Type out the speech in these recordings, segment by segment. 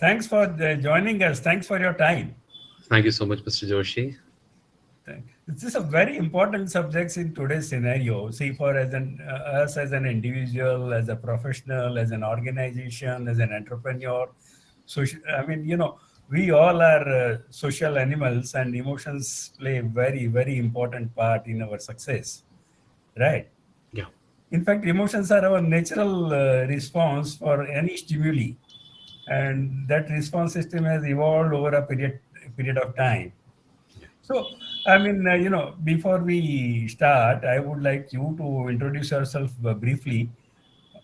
Thanks for joining us. Thanks for your time. Thank you so much, Mr. Joshi. This is a very important subject in today's scenario. See, for us as an individual, as a professional, as an organization, as an entrepreneur, we all are social animals, and emotions play a very, very important part in our success, right? Yeah. In fact, emotions are our natural response for any stimuli, and that response system has evolved over a period of time. So, before we start, I would like you to introduce yourself briefly,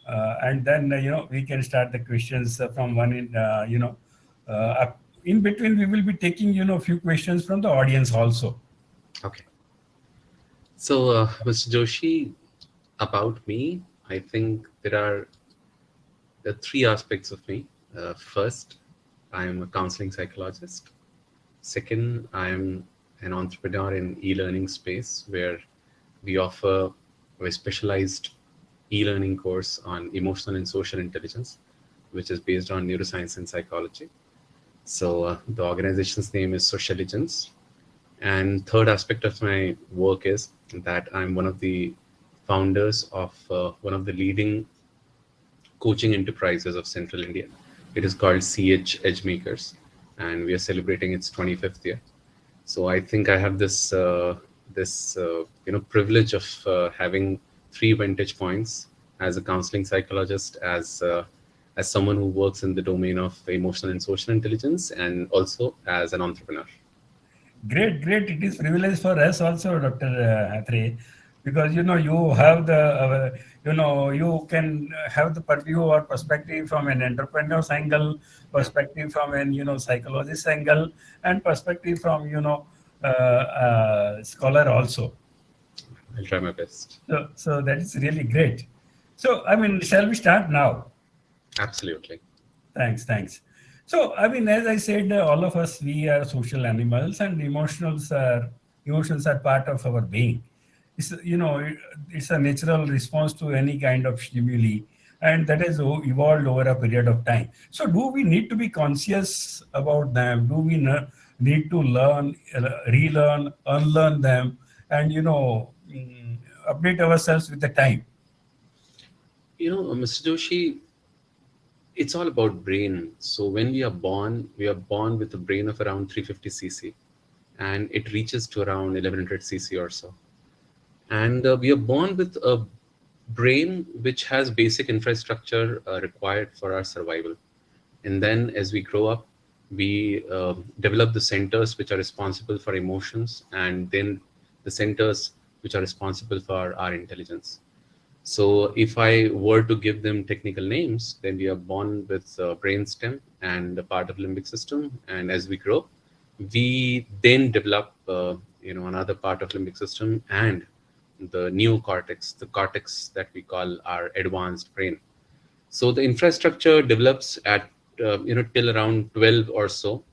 and then we can start the questions from one in between. We will be taking a few questions from the audience also. Okay. So, Mr. Joshi, about me, I think there are three aspects of me. First, I am a counseling psychologist. Second, I am an entrepreneur in e-learning space where we offer a specialized e-learning course on emotional and social intelligence, which is based on neuroscience and psychology. So the organization's name is Socialigence. And third aspect of my work is that I'm one of the founders of one of the leading coaching enterprises of Central India. It is called CH Edgemakers, and we are celebrating its 25th year. So I think I have this privilege of having three vantage points as a counseling psychologist, as someone who works in the domain of emotional and social intelligence, and also as an entrepreneur. Great, great. It is privilege for us also, Dr. Atre, because you have you can have the purview or perspective from an entrepreneur's angle, Yeah, perspective from an psychologist angle, and perspective from scholar also. I'll try my best. So that is really great. So shall we start now? Absolutely. Thanks, thanks. So, as I said, all of us, we are social animals, and emotions are part of our being. It's a natural response to any kind of stimuli, and that has evolved over a period of time. So, do we need to be conscious about them? Do we need to learn, relearn, unlearn them, and update ourselves with the time? Mr. Joshi, it's all about brain. So when we are born with a brain of around 350 cc, and it reaches to around 1100 cc or so. And we are born with a brain which has basic infrastructure required for our survival. And then as we grow up, we develop the centers which are responsible for emotions, and then the centers which are responsible for our intelligence. So if I were to give them technical names, then we are born with brainstem and a part of limbic system, and as we grow, we then develop, another part of limbic system and the neocortex, the cortex that we call our advanced brain. So the infrastructure develops at till around 12 or so.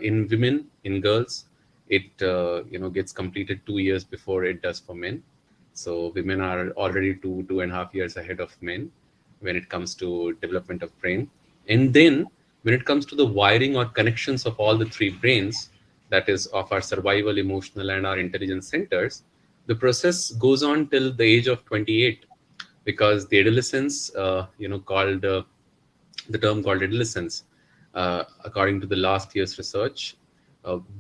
In women, in girls, it gets completed 2 years before it does for men. So women are already 2.5 years ahead of men when it comes to development of brain. And then when it comes to the wiring or connections of all the three brains, that is of our survival, emotional, and our intelligence centers, the process goes on till the age of 28, because the adolescence, called the term called adolescence, according to the last year's research,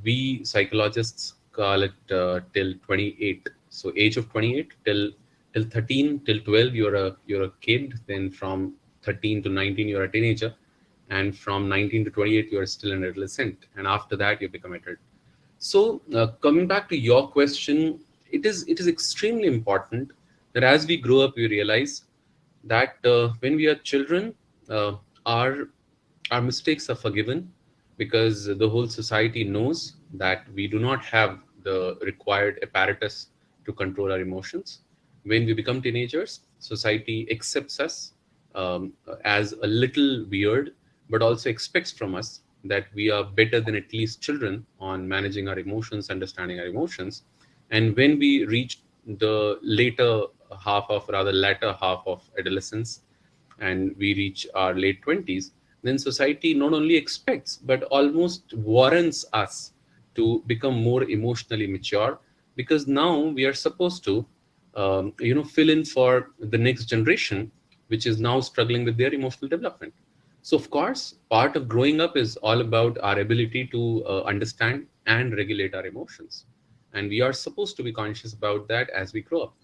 we psychologists call it till 28. So age of 28 till 13 till 12 you're a kid. Then from 13 to 19 you're a teenager, and from 19 to 28 you're still an adolescent, and after that you become adult. So coming back to your question, it is extremely important that as we grow up we realize that when we are children, uh, our our mistakes are forgiven, because the whole society knows that we do not have the required apparatus to control our emotions. When we become teenagers, society accepts us as a little weird, but also expects from us that we are better than at least children on managing our emotions, understanding our emotions. And when we reach the latter half of adolescence, and we reach our late 20s, then society not only expects but almost warrants us to become more emotionally mature, because now we are supposed to fill in for the next generation, which is now struggling with their emotional development. So of course, part of growing up is all about our ability to understand and regulate our emotions, and we are supposed to be conscious about that as we grow up.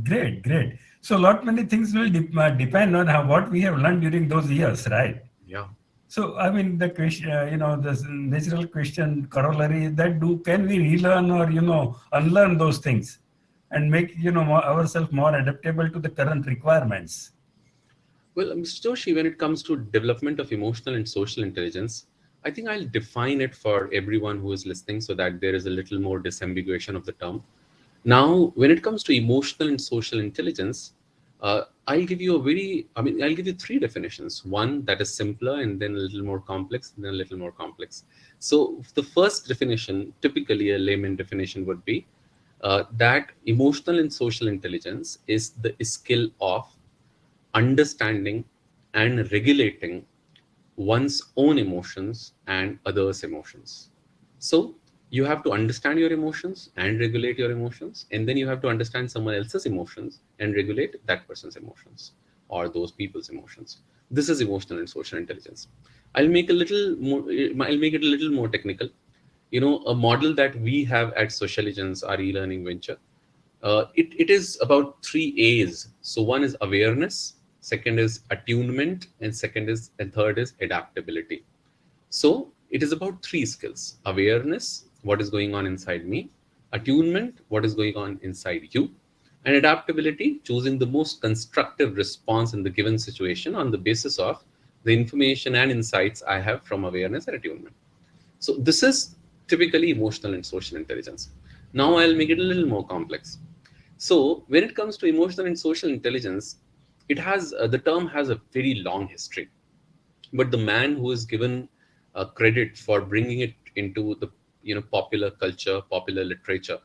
Great, great. So, lot many things will depend on what we have learned during those years, right? Yeah. So, I mean, the question, the natural question corollary is that can we relearn or unlearn those things and make ourselves more adaptable to the current requirements? Well, Mr. Joshi, when it comes to development of emotional and social intelligence, I think I'll define it for everyone who is listening so that there is a little more disambiguation of the term. Now, when it comes to emotional and social intelligence, I'll give you three definitions. One that is simpler, and then a little more complex, and then a little more complex. So, the first definition, typically a layman definition, would be that emotional and social intelligence is the skill of understanding and regulating one's own emotions and others' emotions. So you have to understand your emotions and regulate your emotions, and then you have to understand someone else's emotions and regulate that person's emotions or those people's emotions. This is emotional and social intelligence. I'll make it a little more technical. A model that we have at Socialigence, our e-learning venture, it is about three A's. So one is awareness, second is attunement, and third is adaptability. So it is about three skills: awareness, what is going on inside me; attunement, what is going on inside you; and adaptability, choosing the most constructive response in the given situation on the basis of the information and insights I have from awareness and attunement. So this is typically emotional and social intelligence. Now I'll make it a little more complex. So when it comes to emotional and social intelligence, the term has a very long history, but the man who is given credit for bringing it into the popular culture, popular literature,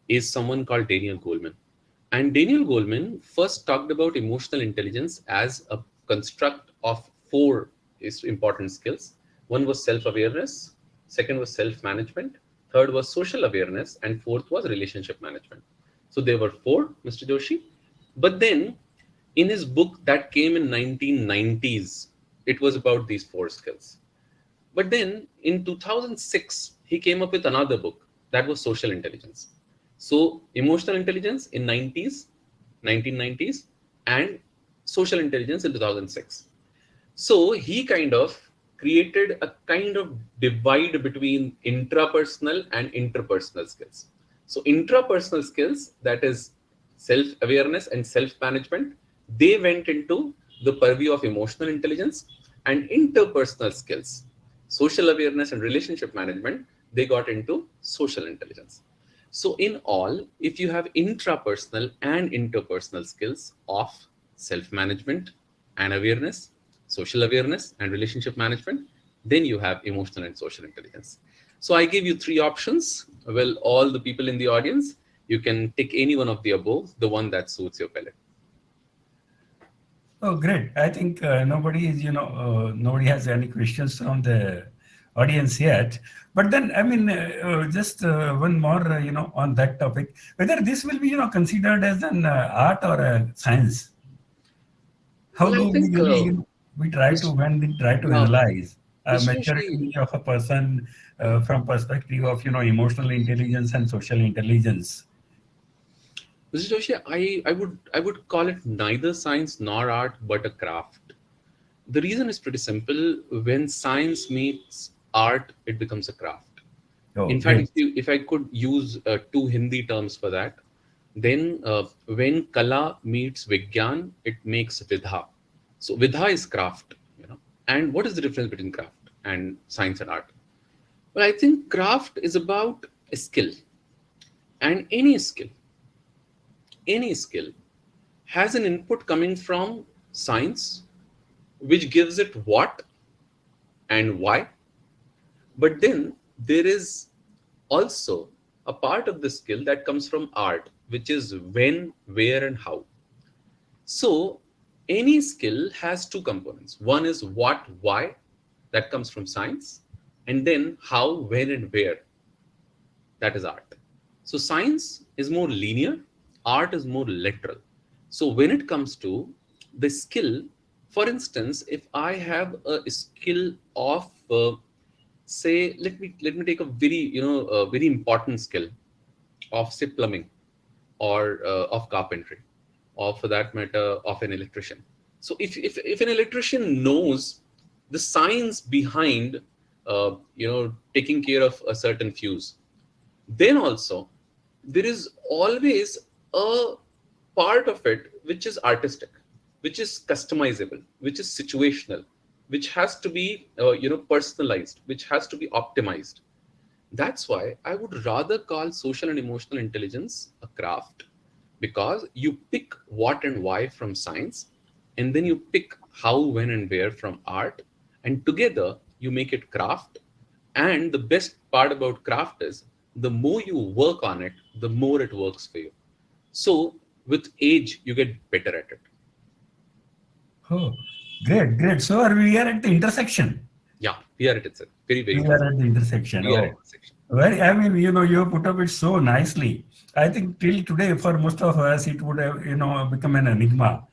is someone called Daniel Goleman. And Daniel Goleman first talked about emotional intelligence as a construct of four important skills. One was self-awareness, second was self-management, third was social awareness, and fourth was relationship management. So there were four, Mr. Joshi. But then in his book that came in 1990s, it was about these four skills. But then in 2006, he came up with another book that was social intelligence. So emotional intelligence in 1990s, and social intelligence in 2006. So he kind of created a kind of divide between intrapersonal and interpersonal skills. So intrapersonal skills, that is self-awareness and self-management, they went into the purview of emotional intelligence, and interpersonal skills, social awareness and relationship management, they got into social intelligence. So in all, if you have intrapersonal and interpersonal skills of self-management and awareness, social awareness and relationship management, then you have emotional and social intelligence. So I give you three options. Well, all the people in the audience, you can take any one of the above, the one that suits your palate. Oh, great. I think nobody has any questions from the audience yet. But then, I mean, just one more, on that topic, whether this will be, considered as an art or a science. How Well, I do we think, really, we try to, Mr. when we try to Yeah, analyze a Mr. Joshi, maturity of a person from perspective of, emotional intelligence and social intelligence? Mr. Joshi, I would call it neither science nor art, but a craft. The reason is pretty simple. When science meets art, it becomes a craft. Oh, In fact, great. if I could use two Hindi terms for that, then when kala meets vigyan, it makes vidha. So vidha is craft, And what is the difference between craft and science and art? Well, I think craft is about a skill, and any skill has an input coming from science, which gives it what and why. But then there is also a part of the skill that comes from art, which is when, where, and how. So Any skill has two components. One is what, why, that comes from science, and then how, when, and where, that is art. So science is more linear, art is more literal. So when it comes to the skill, for instance, if I have a skill of say, let me take a very, a very important skill of, say, plumbing, or of carpentry, or for that matter of an electrician. So if an electrician knows the science behind taking care of a certain fuse, then also there is always a part of it which is artistic, which is customizable, which is situational, which has to be personalized, which has to be optimized. That's why I would rather call social and emotional intelligence a craft, because you pick what and why from science, and then you pick how, when, and where from art, and together you make it craft. And the best part about craft is the more you work on it, the more it works for you. So with age, you get better at it. Oh, great, great. So we are at the intersection. Yeah, we are at it. Very, very We true. are at the intersection. We are at Oh, the section. very. I mean, you put up it so nicely. I think till today, for most of us, it would have, become an enigma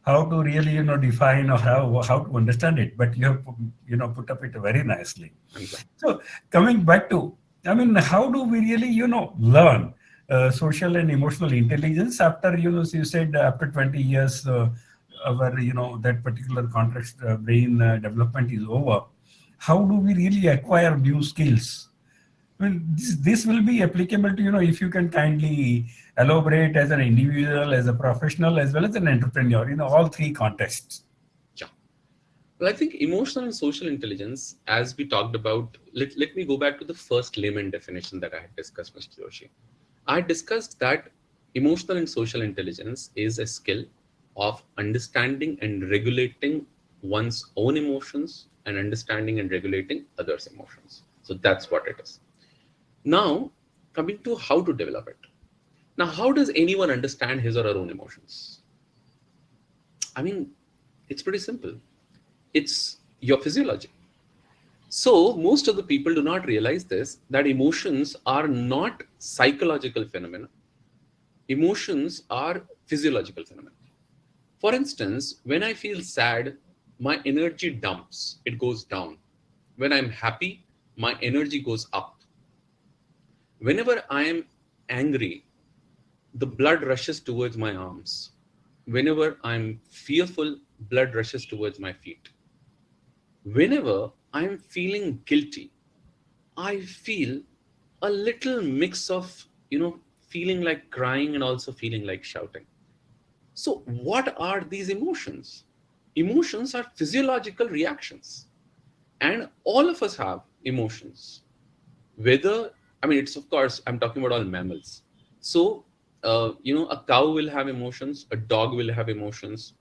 how to really, define or how to understand it. But you have, put up it very nicely. I'm glad. So coming back to, I mean, how do we really, learn social and emotional intelligence after, as you said, after 20 years, our, that particular context brain development is over. How do we really acquire new skills? I mean, this will be applicable to, if you can kindly elaborate as an individual, as a professional, as well as an entrepreneur, all three contexts. Yeah. Well, I think emotional and social intelligence, as we talked about, let me go back to the first layman definition that I had discussed, Mr. Joshi. I discussed that emotional and social intelligence is a skill of understanding and regulating one's own emotions, and understanding and regulating others' emotions. So that's what it is. Now, coming to how to develop it. Now, how does anyone understand his or her own emotions? I mean, it's pretty simple. It's your physiology. So, most of the people do not realize this, that emotions are not psychological phenomena. Emotions are physiological phenomena. For instance, when I feel sad, my energy dumps, it goes down. When I'm happy, my energy goes up. Whenever I am angry, the blood rushes towards my arms. Whenever I'm fearful, blood rushes towards my feet. Whenever I'm feeling guilty, I feel a little mix of, feeling like crying and also feeling like shouting. So, what are these emotions? Emotions are physiological reactions, and all of us have emotions. Whether, I mean, it's, of course, I'm talking about all mammals. So, a cow will have emotions, a dog will have emotions,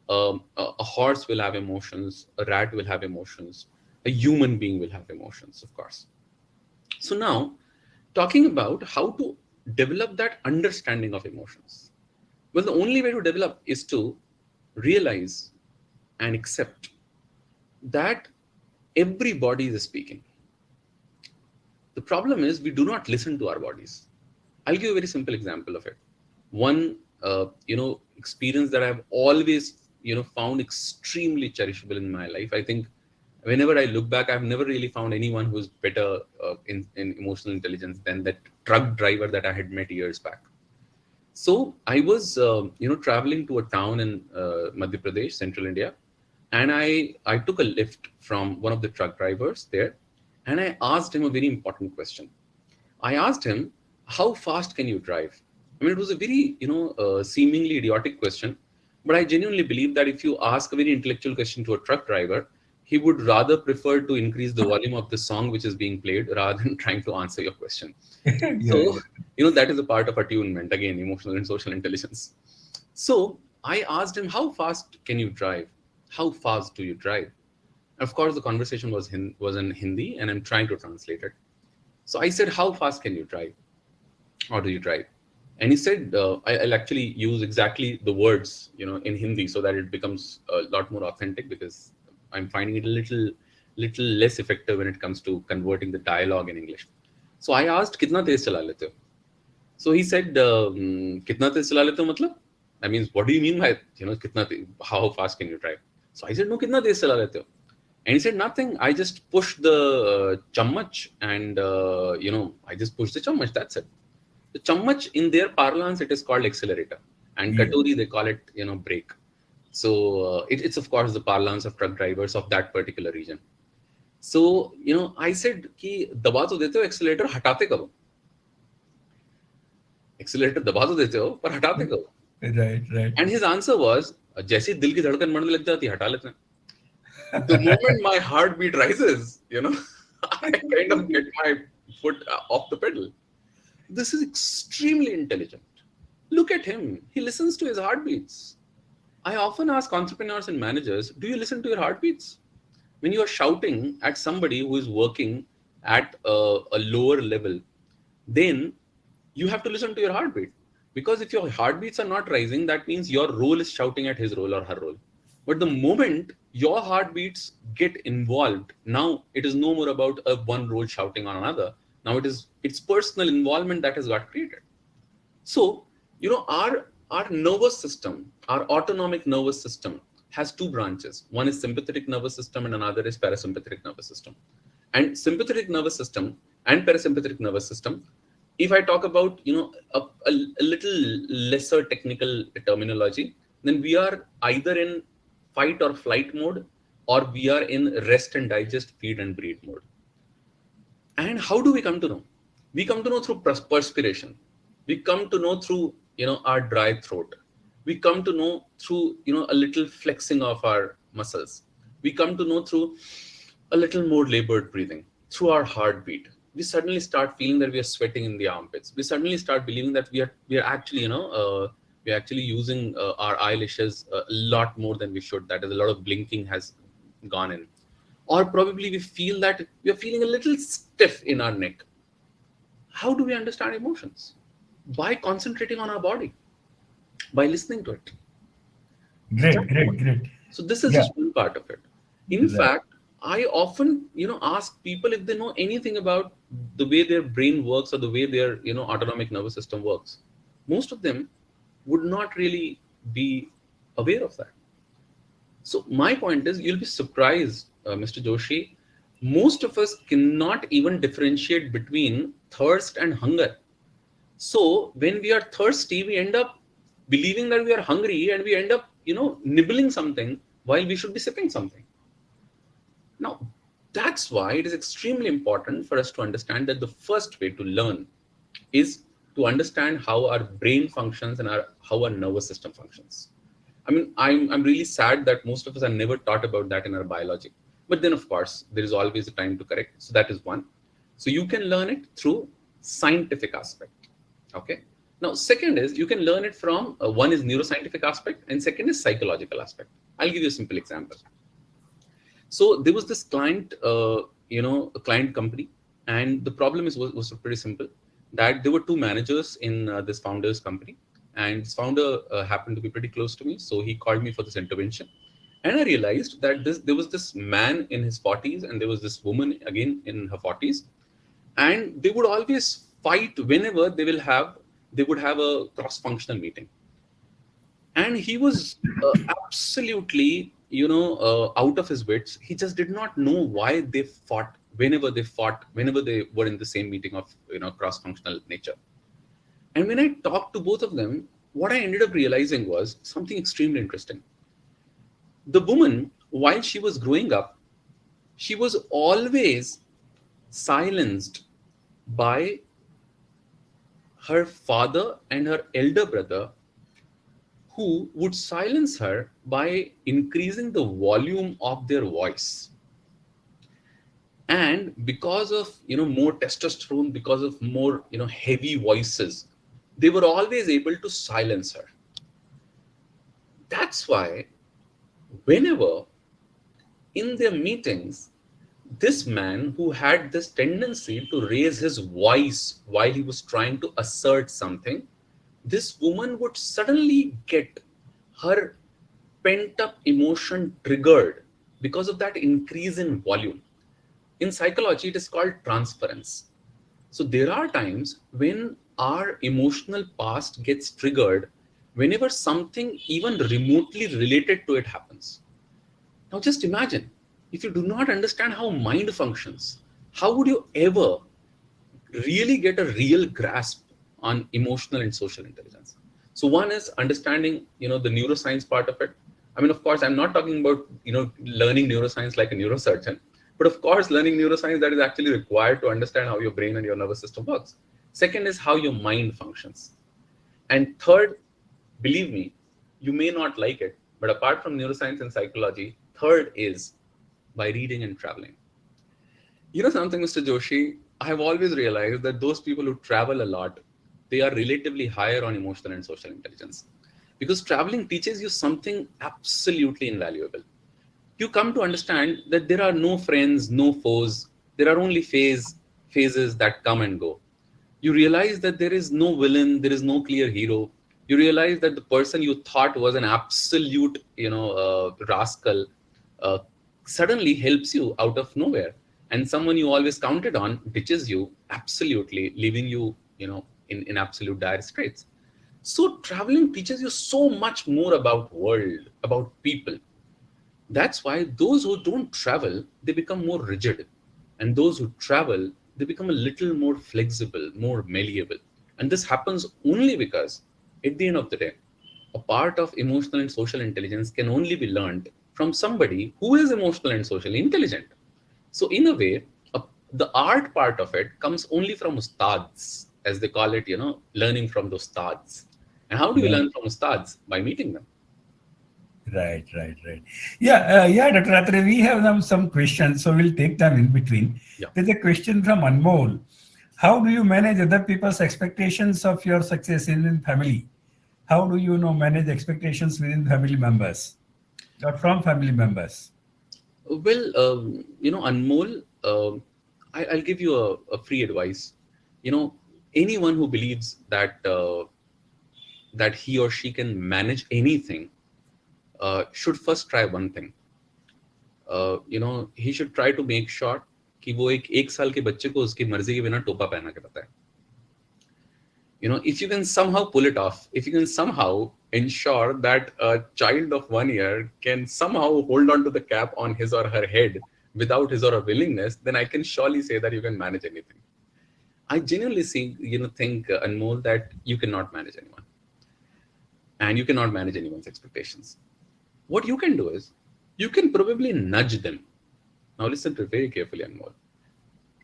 a horse will have emotions, a rat will have emotions, a human being will have emotions, of course. So now, talking about how to develop that understanding of emotions. Well, the only way to develop is to realize and accept that every body is speaking. The problem is we do not listen to our bodies. I'll give a very simple example of it. One, experience that I've always, found extremely cherishable in my life. I think whenever I look back, I've never really found anyone who's better in emotional intelligence than that truck driver that I had met years back. So I was, traveling to a town in Madhya Pradesh, central India, and I took a lift from one of the truck drivers there, and I asked him a very important question. I asked him, "How fast can you drive?" I mean, it was a very, seemingly idiotic question, but I genuinely believe that if you ask a very intellectual question to a truck driver, he would rather prefer to increase the volume of the song which is being played rather than trying to answer your question. Yeah, So, yeah. that is a part of attunement, again, emotional and social intelligence. So I asked him, "How fast can you drive? How fast do you drive?" Of course, the conversation was in Hindi, and I'm trying to translate it. So I said, "How fast can you drive, or do you drive?" And he said, I'll actually use exactly the words, in Hindi so that it becomes a lot more authentic, because I'm finding it a little less effective when it comes to converting the dialogue in English. So I asked, "Kitna tez chala lete ho?" So he said, "Kitna tez chala lete ho matlab?" That means, what do you mean by, how fast can you drive? So I said, "No, kitna tez chala lete ho?" And he said, "Nothing. I just push the chammach, and I just push the chammach. That's it." The chammach, in their parlance, it is called accelerator, and Yeah. katori, they call it, brake. So it's of course the parlance of truck drivers of that particular region. So I said कि दबा तो देते हो accelerator, हटाते कब हो? Accelerator दबा तो देते हो पर हटाते कब हो? Right, right. And his answer was, जैसे ही दिल की धड़कन बढ़ने लग जाती है हटा लेते हैं. The moment my heartbeat rises, I kind of get my foot off the pedal. This is extremely intelligent. Look at him. He listens to his heartbeats. I often ask entrepreneurs and managers, do you listen to your heartbeats? When you are shouting at somebody who is working at a lower level, then you have to listen to your heartbeat. Because if your heartbeats are not rising, that means your role is shouting at his role or her role. But the moment your heartbeats get involved, now it is no more about a one role shouting on another. Now it's personal involvement that has got created. So, our nervous system, our autonomic nervous system has two branches. One is sympathetic nervous system and another is parasympathetic nervous system. And sympathetic nervous system and parasympathetic nervous system, if I talk about, a little lesser technical terminology, then we are either in fight or flight mode, or we are in rest and digest, feed and breed mode. And how do we come to know? We come to know through perspiration. We come to know through, our dry throat. We come to know through, a little flexing of our muscles. We come to know through a little more labored breathing, through our heartbeat. We suddenly start feeling that we are sweating in the armpits. We suddenly start believing that we are actually, we're actually using our eyelashes a lot more than we should. That is, a lot of blinking has gone in. Or probably we feel that we are feeling a little stiff in our neck. How do we understand emotions? By concentrating on our body, by listening to it. Great, Just great, one. great. So this is Yeah, just one part of it. In right. fact, I often, ask people if they know anything about the way their brain works or the way their, autonomic nervous system works. Most of them would not really be aware of that. So my point is, you'll be surprised, Mr. Joshi. Most of us cannot even differentiate between thirst and hunger. So when we are thirsty, we end up believing that we are hungry, and we end up, nibbling something while we should be sipping something. Now, that's why it is extremely important for us to understand that the first way to learn is to understand how our brain functions and how our nervous system functions. I mean, I'm really sad that most of us are never taught about that in our biology. But then, of course, there is always a time to correct. So that is one. So you can learn it through scientific aspect. Okay. Now, second is you can learn it from one is neuroscientific aspect, and second is psychological aspect. I'll give you a simple example. So there was this client, a client company, and the problem was pretty simple. That there were two managers in this founder's company, and this founder happened to be pretty close to me, so he called me for this intervention, and I realized that there was this man in his 40s, and there was this woman again in her 40s, and they would always fight whenever they would have a cross-functional meeting, and he was absolutely out of his wits. He just did not know why they fought whenever they were in the same meeting of cross functional nature. And when I talked to both of them, what I ended up realizing was something extremely interesting. The woman, while she was growing up, she was always silenced by her father and her elder brother, who would silence her by increasing the volume of their voice. And because of more testosterone, because of more heavy voices, they were always able to silence her. That's why whenever in their meetings, this man who had this tendency to raise his voice while he was trying to assert something this woman would suddenly get her pent up emotion triggered because of that increase in volume. In psychology, it is called transference. So there are times when our emotional past gets triggered whenever something even remotely related to it happens. Now just imagine, if you do not understand how mind functions, how would you ever really get a real grasp on emotional and social intelligence? So one is understanding, the neuroscience part of it. I mean, of course, I'm not talking about, learning neuroscience like a neurosurgeon, but of course, learning neuroscience that is actually required to understand how your brain and your nervous system works. Second is how your mind functions. And third, believe me, you may not like it, but apart from neuroscience and psychology, third is by reading and traveling. You know something, Mr. Joshi, I have always realized that those people who travel a lot, they are relatively higher on emotional and social intelligence. Because traveling teaches you something absolutely invaluable. You come to understand that there are no friends, no foes, there are only phases that come and go. You realize that there is no villain, there is no clear hero. You realize that the person you thought was an absolute, rascal, uh, suddenly helps you out of nowhere, and someone you always counted on ditches you absolutely, leaving you, in absolute dire straits. So traveling teaches you so much more about world, about people. That's why those who don't travel, they become more rigid. And those who travel, they become a little more flexible, more malleable. And this happens only because, at the end of the day, a part of emotional and social intelligence can only be learned from somebody who is emotional and socially intelligent. So, in a way, the art part of it comes only from ustads, as they call it, learning from those ustads. And how do we Right, learn from ustads? By meeting them. right. Yeah, Dr. Atre, we have some questions, so we'll take them in between. Yeah. There's a question from Anmol. How do you manage other people's expectations of your success in family? How do you know manage expectations within family members or from family members? Well, Anmol, I'll give you a free advice. You know, anyone who believes that he or she can manage anything should first try one thing. He should try to make sure कि वो एक साल के बच्चे को उसकी मर्जी के बिना टोपा पहना के बताए. If you can somehow pull it off, if you can somehow ensure that a child of 1 year can somehow hold on to the cap on his or her head without his or her willingness, then I can surely say that you can manage anything. I genuinely think, Anmol, that you cannot manage anyone and you cannot manage anyone's expectations. What you can do is you can probably nudge them. Now listen to it very carefully, Anmol.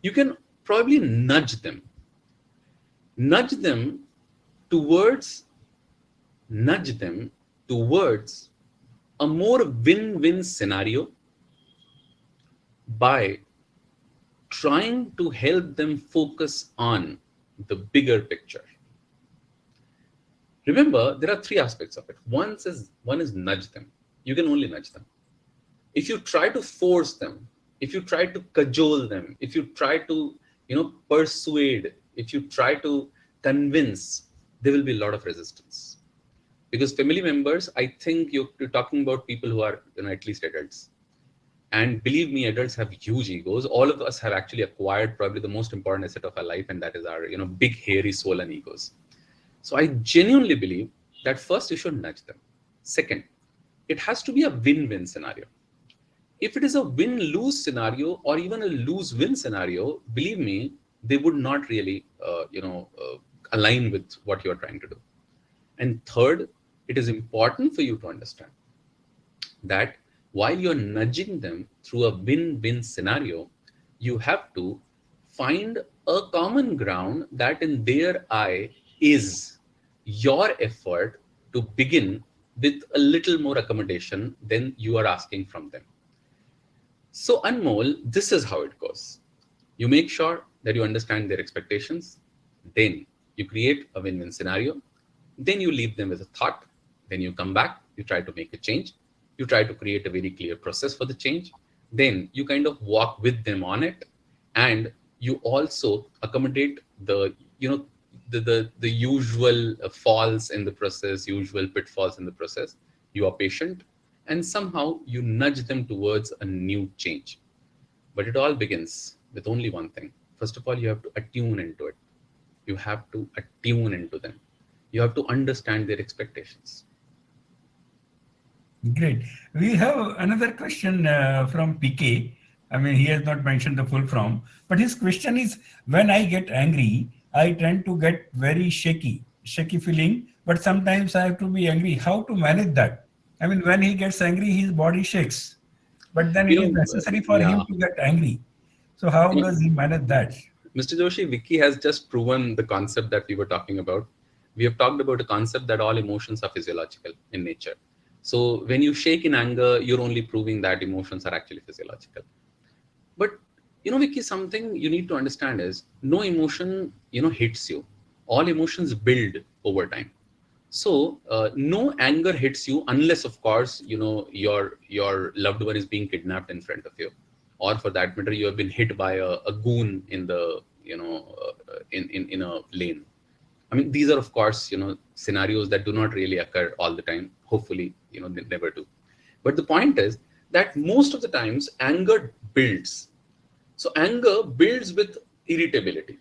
You can probably nudge them towards nudge them towards a more win-win scenario by trying to help them focus on the bigger picture. Remember, there are three aspects of it. One is nudge them. You can only nudge them. If you try to force them, if you try to cajole them, if you try to, persuade, if you try to convince, there will be a lot of resistance. Because family members, I think you're talking about people who are, at least adults. And believe me, adults have huge egos. All of us have actually acquired probably the most important asset of our life, and that is our, big, hairy soul and egos. So I genuinely believe that first you should nudge them. Second, it has to be a win-win scenario. If it is a win-lose scenario or even a lose-win scenario, believe me, they would not really, align with what you're trying to do. And third, it is important for you to understand that while you're nudging them through a win-win scenario, you have to find a common ground that in their eye is your effort to begin with a little more accommodation than you are asking from them. So, Anmol, this is how it goes. You make sure that you understand their expectations, then you create a win-win scenario, then you leave them with a thought, then you come back, you try to make a change, you try to create a very clear process for the change, then you kind of walk with them on it, and you also accommodate the, the usual falls in the process, usual pitfalls in the process. You are patient, and somehow you nudge them towards a new change. But it all begins with only one thing. First of all, you have to attune into it. You have to attune into them. You have to understand their expectations. Great. We have another question from PK. I mean, he has not mentioned the full form, but his question is, when I get angry, I tend to get very shaky feeling, but sometimes I have to be angry. How to manage that? I mean, when he gets angry, his body shakes, but then it is necessary for Yeah, him to get angry. So how you know, does he manage that? Mr. Joshi, Vicky has just proven the concept that we were talking about. We have talked about a concept that all emotions are physiological in nature. So when you shake in anger, you're only proving that emotions are actually physiological. But Vicky, something you need to understand is no emotion, hits you. All emotions build over time. So no anger hits you unless, of course, your loved one is being kidnapped in front of you, or for that matter, you have been hit by a goon in the in a lane. I mean, these are, of course, scenarios that do not really occur all the time. Hopefully, they never do. But the point is that most of the times anger builds. So anger builds with irritability.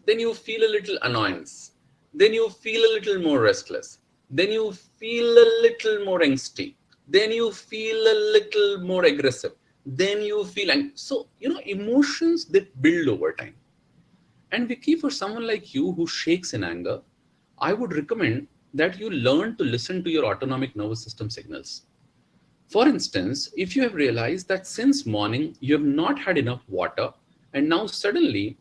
Then you feel a little annoyance. Then you feel a little more restless. Then you feel a little more angsty. Then you feel a little more aggressive. Then you feel so emotions, they build over time. And Vicky, for someone like you who shakes in anger, I would recommend that you learn to listen to your autonomic nervous system signals. For instance, if you have realized that since morning you have not had enough water, and now suddenly,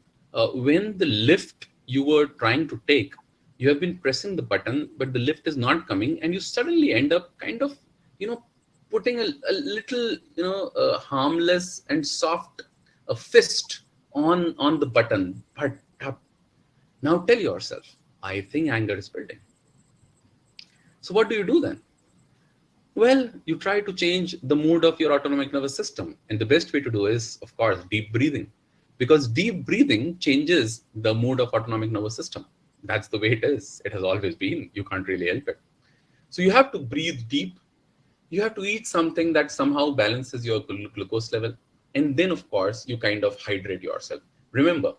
when the lift you were trying to take, you have been pressing the button, but the lift is not coming, and you suddenly end up kind of, putting a little, harmless and soft fist on the button. But now tell yourself, I think anger is building. So what do you do then? Well, you try to change the mood of your autonomic nervous system. And the best way to do is, of course, deep breathing. Because deep breathing changes the mood of autonomic nervous system. That's the way it is. It has always been. You can't really help it. So you have to breathe deep. You have to eat something that somehow balances your glucose level. And then, of course, you kind of hydrate yourself. Remember,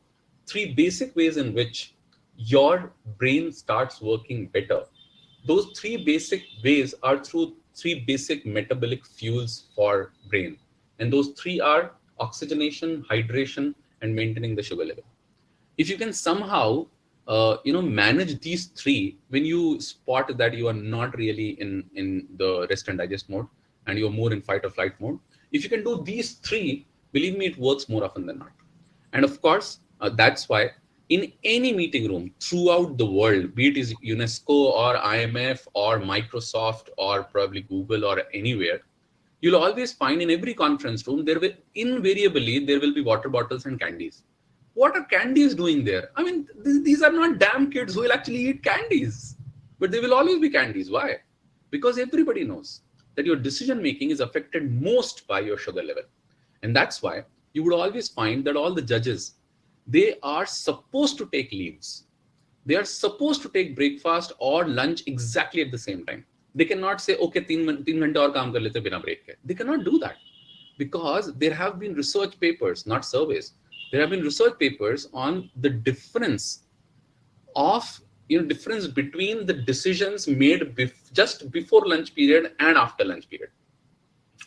three basic ways in which your brain starts working better. Those three basic ways are through three basic metabolic fuels for brain. And those three are oxygenation, hydration, and maintaining the sugar level. If you can somehow manage these three, when you spot that you are not really in the rest and digest mode, and you're more in fight or flight mode, if you can do these three, believe me, it works more often than not. And of course, that's why in any meeting room throughout the world, be it is UNESCO or IMF or Microsoft or probably Google or anywhere, you'll always find in every conference room, there will be water bottles and candies. What are candies doing there? I mean, these are not damn kids who will actually eat candies, but they will always be candies. Why? Because everybody knows that your decision making is affected most by your sugar level. And that's why you would always find that all the judges, they are supposed to take leaves. They are supposed to take breakfast or lunch exactly at the same time. They cannot say, okay, 3 घंटे और काम कर लेते बिना break के. They cannot do that because there have been research papers, not surveys. There have been research papers on the difference of difference between the decisions made just before lunch period and after lunch period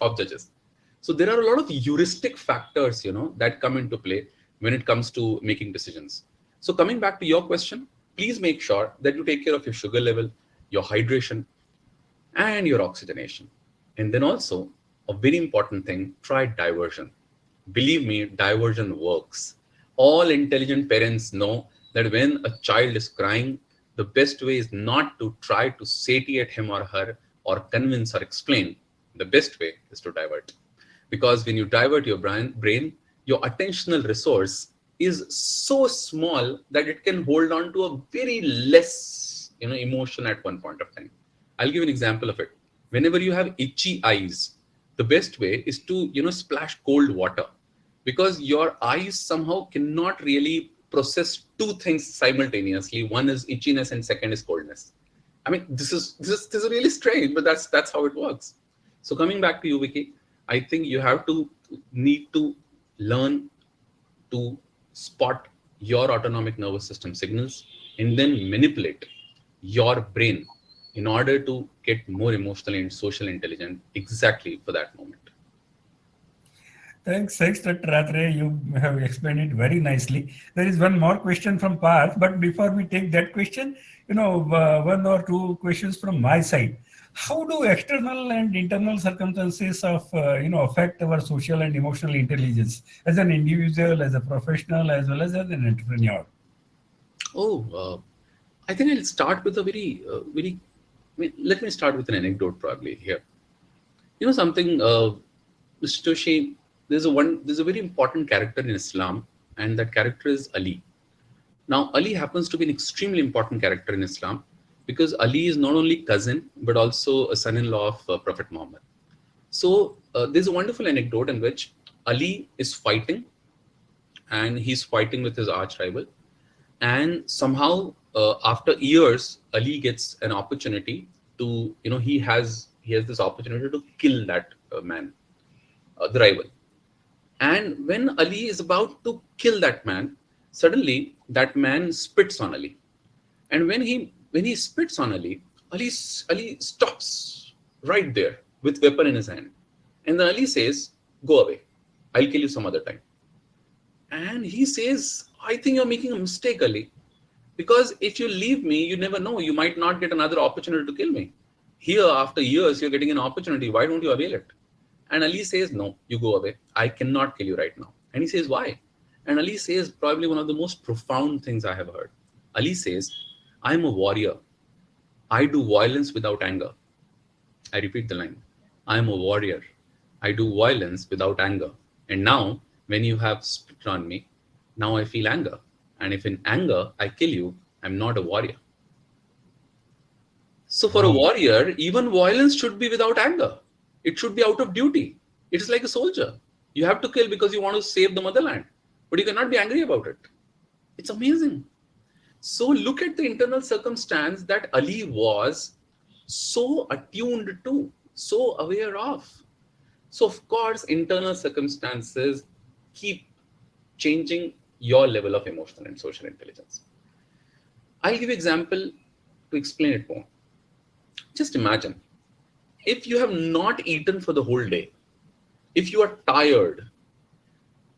of judges. So there are a lot of heuristic factors, that come into play when it comes to making decisions. So coming back to your question, please make sure that you take care of your sugar level, your hydration, and your oxygenation. And then also, a very important thing, try diversion. Believe me, diversion works. All intelligent parents know that when a child is crying, the best way is not to try to satiate him or her or convince or explain. The best way is to divert. Because when you divert your brain, your attentional resource is so small that it can hold on to a very less emotion at one point of time. I'll give an example of it. Whenever you have itchy eyes, the best way is to splash cold water, because your eyes somehow cannot really process two things simultaneously. One is itchiness and second is coldness. I mean, this is really strange, but that's how it works. So coming back to you, Vicky, I think you have to need to learn to spot your autonomic nervous system signals and then manipulate your brain in order to get more emotional and social intelligent exactly for that moment. Thanks, Dr. Atre. You have explained it very nicely. There is one more question from Parth, but before we take that question, one or two questions from my side. How do external and internal circumstances affect our social and emotional intelligence as an individual, as a professional, as well as an entrepreneur? Oh, I think I'll start with a very. Let me start with an anecdote probably here. You know something, Mr. Joshi. There's a very important character in Islam, and that character is Ali. Now, Ali happens to be an extremely important character in Islam because Ali is not only cousin but also a son-in-law of Prophet Muhammad. So there's a wonderful anecdote in which Ali is fighting, and he's fighting with his arch rival, and somehow after years, Ali gets an opportunity to he has this opportunity to kill that man, the rival. And when Ali is about to kill that man, suddenly that man spits on Ali. And when he spits on Ali, Ali stops right there with weapon in his hand. And then Ali says, "Go away. I'll kill you some other time." And he says, "I think you're making a mistake, Ali. Because if you leave me, you never know. You might not get another opportunity to kill me. Here, after years, you're getting an opportunity. Why don't you avail it?" And Ali says, "No, you go away. I cannot kill you right now." And he says, "Why?" And Ali says, probably one of the most profound things I have heard. Ali says, "I'm a warrior. I do violence without anger." I repeat the line. "I'm a warrior. I do violence without anger. And now, when you have spit on me, now I feel anger. And if in anger I kill you, I'm not a warrior." So for a Wow. warrior, even violence should be without anger. It should be out of duty. It is like a soldier. You have to kill because you want to save the motherland, but you cannot be angry about it. It's amazing. So look at the internal circumstance that Ali was so attuned to, so aware of. So of course, internal circumstances keep changing your level of emotional and social intelligence. I'll give you an example to explain it more. Just imagine if you have not eaten for the whole day, if you are tired,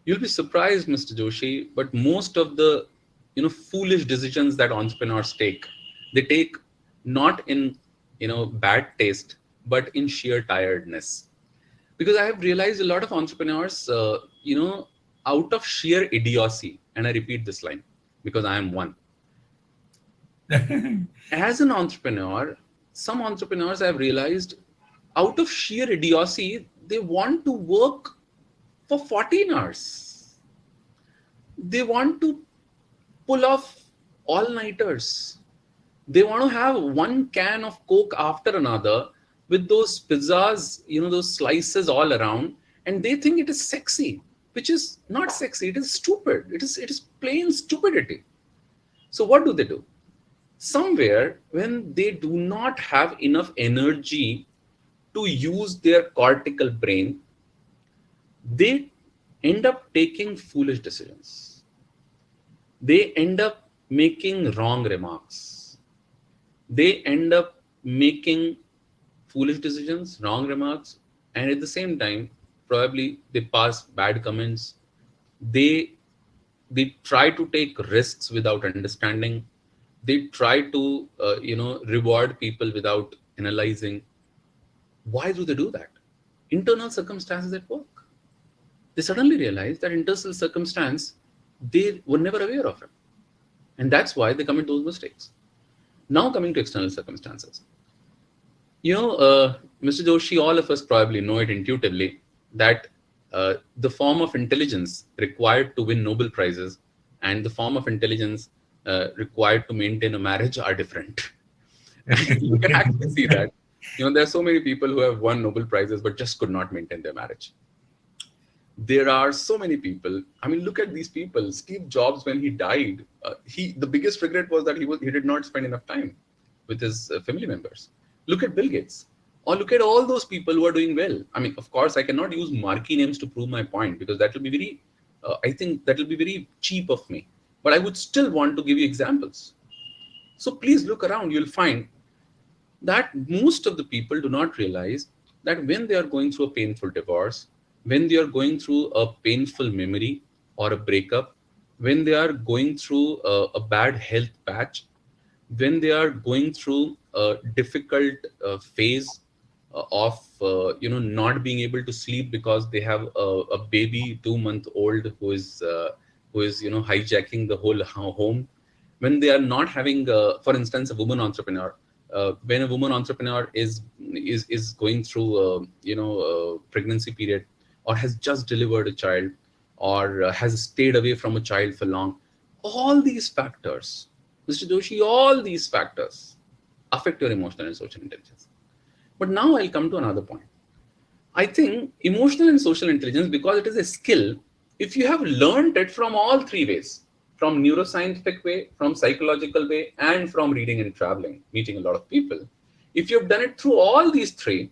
you'll be surprised, Mr. Joshi, but most of the foolish decisions that entrepreneurs take, they take not in bad taste, but in sheer tiredness. Because I have realized a lot of entrepreneurs, out of sheer idiocy, and I repeat this line because I am one. As an entrepreneur, some entrepreneurs I have realized, out of sheer idiocy, they want to work for 14 hours. They want to pull off all-nighters. They want to have one can of Coke after another with those pizzas, those slices all around, and they think it is sexy, which is not sexy. It is stupid. It is plain stupidity. So what do? Somewhere when they do not have enough energy to use their cortical brain, they end up taking foolish decisions. They end up making wrong remarks. They end up making foolish decisions, wrong remarks, and at the same time, probably they pass bad comments. They try to take risks without understanding. They try to reward people without analyzing. Why do they do that? Internal circumstances at work. They suddenly realize that internal circumstance, they were never aware of it. And that's why they commit those mistakes. Now coming to external circumstances. Mr. Joshi, all of us probably know it intuitively that the form of intelligence required to win Nobel Prizes and the form of intelligence required to maintain a marriage are different. You can actually see that. There are so many people who have won Nobel Prizes but just could not maintain their marriage. There are so many people. I mean, look at these people. Steve Jobs, when he died, the biggest regret was that he did not spend enough time with his family members. Look at Bill Gates, or look at all those people who are doing well. I mean, of course, I cannot use marquee names to prove my point, because that will be very, I think that will be very cheap of me. But I would still want to give you examples. So please look around. You'll find that most of the people do not realize that when they are going through a painful divorce, when they are going through a painful memory or a breakup, when they are going through a bad health patch, when they are going through a difficult phase of not being able to sleep because they have a baby 2 month old who is hijacking the whole home, when they are not having for instance a woman entrepreneur, when a woman entrepreneur is going through pregnancy period, or has just delivered a child, or has stayed away from a child for long, all these factors, Mr. Joshi, all these factors affect your emotional and social intelligence. But now I'll come to another point. I think emotional and social intelligence, because it is a skill, if you have learned it from all three ways, from neuroscientific way, from psychological way, and from reading and traveling, meeting a lot of people, if you've done it through all these three,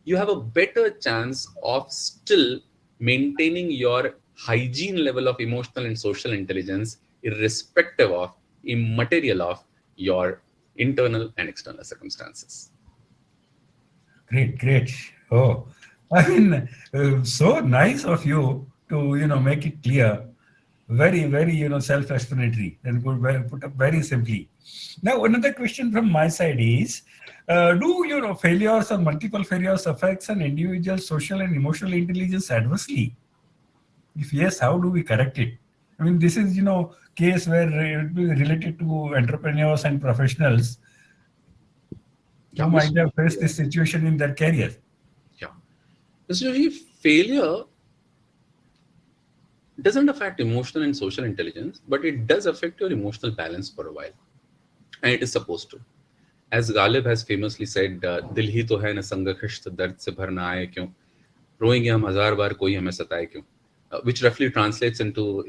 you have a better chance of still maintaining your hygiene level of emotional and social intelligence, irrespective of, immaterial of your internal and external circumstances. Great, great. Oh, I mean, so nice of you to make it clear, very, very self-explanatory, and put up very simply. Now, another question from my side is, do failures or multiple failures affects an individual's social and emotional intelligence adversely? If yes, how do we correct it? I mean, this is case where it will be related to entrepreneurs and professionals Yeah, who might have faced this situation in their career. Yeah. Mr. Joshi, failure doesn't affect emotional and social intelligence, but it does affect your emotional balance for a while. And it is supposed to. As Ghalib has famously said, दिल ही तो है न संग खश्त दर्द से भरना आए क्यों, रोएंगे हम हजार बार कोई हमें सताए क्यों, which roughly translates into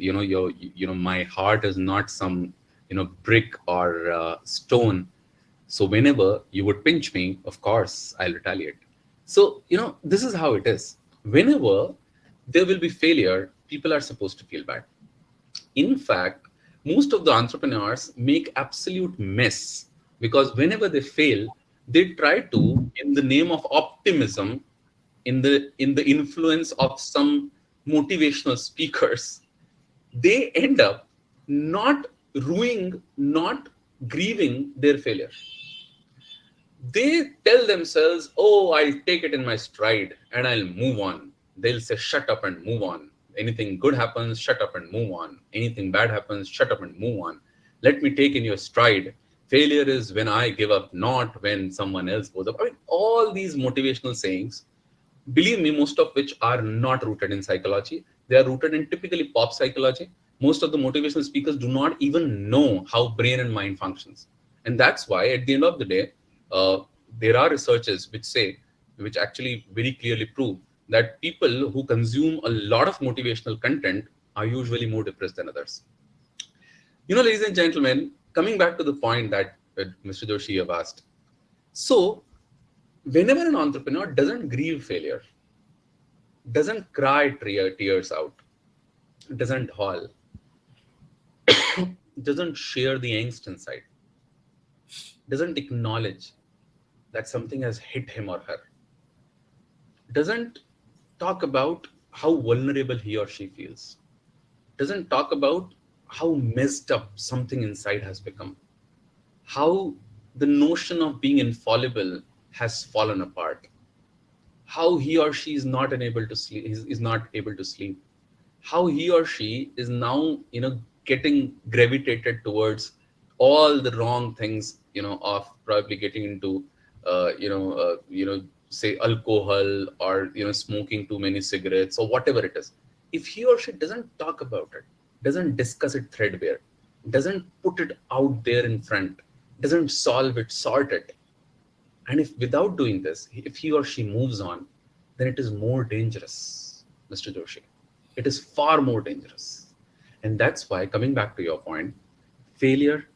my heart is not some brick or stone, so whenever you would pinch me, of course I'll retaliate. So this is how it is. Whenever there will be failure, people are supposed to feel bad. In fact, most of the entrepreneurs make absolute mess, because whenever they fail, they try to, in the name of optimism, in the influence of some motivational speakers, they end up not ruining, not grieving their failure. They tell themselves, oh, I'll take it in my stride and I'll move on. They'll say, shut up and move on. Anything good happens, shut up and move on. Anything bad happens, shut up and move on. Let me take in your stride. Failure is when I give up, not when someone else goes up. I mean, all these motivational sayings, believe me, most of which are not rooted in psychology. They are rooted in typically pop psychology. Most of the motivational speakers do not even know how brain and mind functions. And that's why at the end of the day, uh, there are researches which actually very clearly prove that people who consume a lot of motivational content are usually more depressed than others. Ladies and gentlemen, coming back to the point that Mr. Joshi have asked. So, whenever an entrepreneur doesn't grieve failure, doesn't cry tears out, doesn't haul, doesn't share the angst inside, doesn't acknowledge that something has hit him or her, doesn't talk about how vulnerable he or she feels, doesn't talk about how messed up something inside has become, how the notion of being infallible has fallen apart, how he or she is not unable to sleep, is not able to sleep, how he or she is now getting gravitated towards all the wrong things, of probably getting into say alcohol, or smoking too many cigarettes, or whatever it is. If he or she doesn't talk about it, doesn't discuss it threadbare, doesn't put it out there in front, doesn't solve it, sort it, and if without doing this, if he or she moves on, then it is more dangerous, Mr. Joshi. It is far more dangerous. And that's why, coming back to your point, failure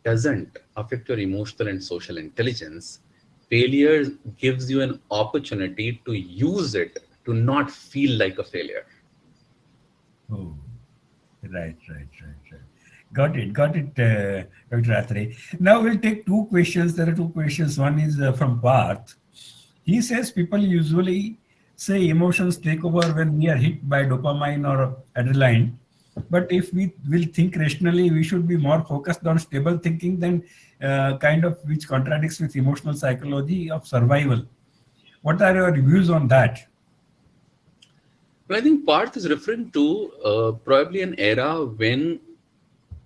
doesn't affect your emotional and social intelligence. Failure gives you an opportunity to use it to not feel like a failure. Oh, right. Got it, Dr. Atre. Now we'll take two questions. There are two questions. One is from Parth. He says people usually say emotions take over when we are hit by dopamine or adrenaline. But if we will think rationally, we should be more focused on stable thinking than kind of which contradicts with emotional psychology of survival. What are your views on that? But I think Parth is referring to probably an era when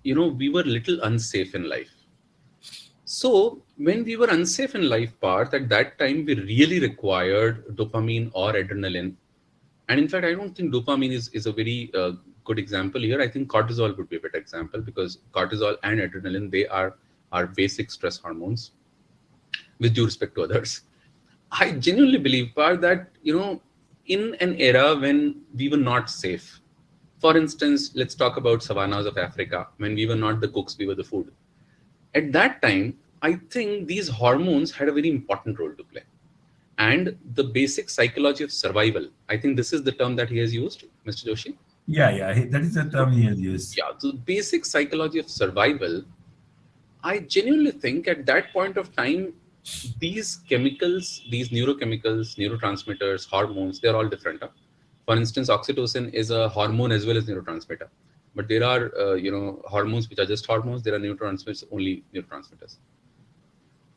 we were little unsafe in life. So when we were unsafe in life, Parth, at that time we really required dopamine or adrenaline. And in fact, I don't think dopamine is a very good example here. I think cortisol would be a better example, because cortisol and adrenaline, they are basic stress hormones, with due respect to others. I genuinely believe, Parth, that in an era when we were not safe. For instance, let's talk about savannas of Africa. When we were not the cooks, we were the food. At that time, I think these hormones had a very important role to play. And the basic psychology of survival, I think this is the term that he has used, Mr. Joshi. Yeah. That is the term he has used. Yeah, so the basic psychology of survival, I genuinely think at that point of time, these chemicals, these neurochemicals, neurotransmitters, hormones, they're all different. Huh? For instance, oxytocin is a hormone as well as neurotransmitter. But there are, hormones which are just hormones. There are neurotransmitters, only neurotransmitters.